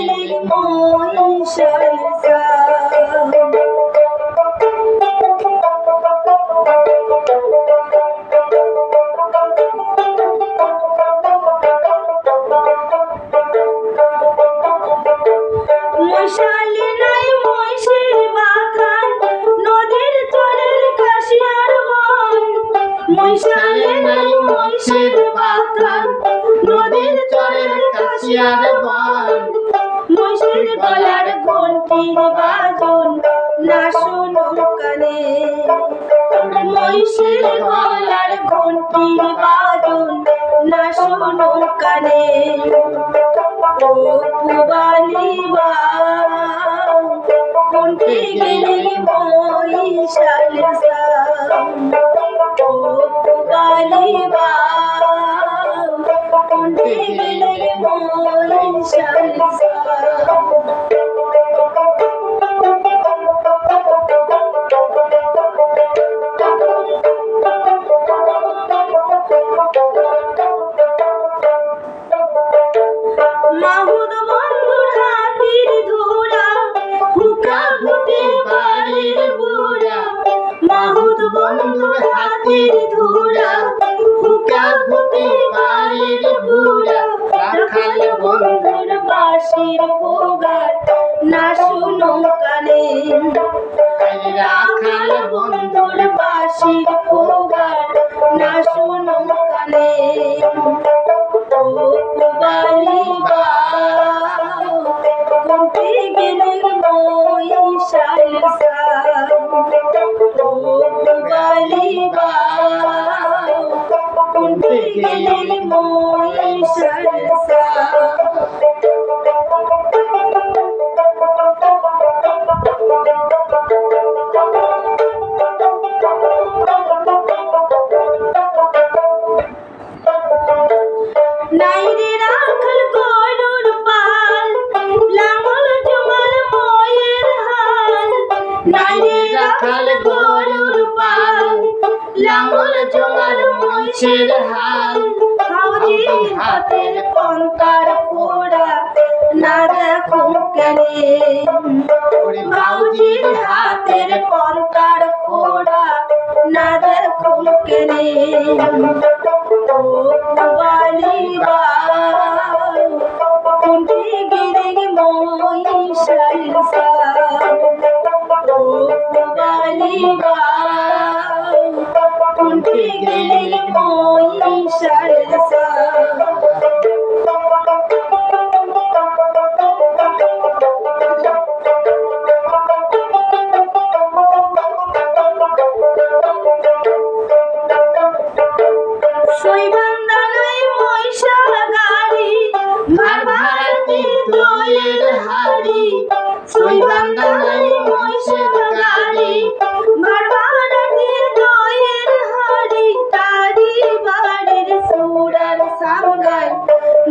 গেলে মহিষার মশালে নাই মহিষের বাগান নদীর চরের কাশিয়ার বন মশালে নাই মহিষের বাগান নদীর চরের কাশিয়ার বন মহিষের গলার ঘন্টির বাজন না শোনো কানে মহিষের গলার ঘন্টির বাজন না শোনো কানে ও পুবালি বাউ কোনটি গেলে মহিষার ও পুবালি বাউ কোনটি গেলে মহিষার মাহুদ বন্ধুর হাতির ধুরা হুকা ভূতে বাড়ির বুড়া মাহুদ বন্ধুর হাতির ধুরা হুকা ভূতে বাড়ির বুড়া রাখাল বন্ধুর বাঁশির ফোগার না শুনো কানে রাখাল বন্ধুর বাঁশির ফোগার না শুনো কানে ও পুবালি বাউ কোনটি গেলে মহিষার ও পুবালি বাউ কোনটি গেলে মহিষার নাই রে রাখাল গরুর পাল লাঙল জমাল ময়ের হাল নাই রে রাখাল গরুর পাল লাঙল জমাল মহিষের হাল হাউজির হাতের পন্তার ফোড়া না দেখো কেনে হাউজির হাতের পন্তার ফোড়া না দেখো কেনে ও পুবালি বাউ কোনটি গেলে মহিষার ও পুবালি বাউ কোনটি গেলে মহিষার সইবান্দানাই মহিষা গাড়ি মার ভারতী দইয়ের হাড়ি সইবান্দানাই মহিষের গাড়ি মার ভারতী দইয়ের হাড়ি তারি বাড়ির সুরার সামগাই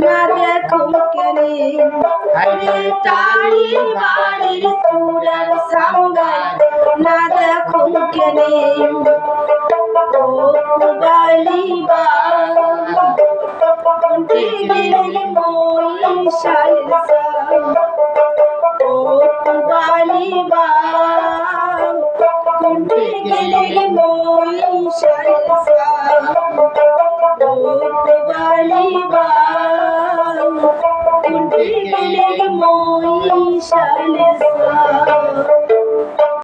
না দেখো কেনে আরে তারি বাড়ির সুরার সামগাই না দেখো কেনে ও পুবালি বাউ কোনটি গেলে মহিষার ও পুবালি বাউ কোনটি গেলে মহিষার ও পুবালি বাউ কোনটি গেলে মহিষার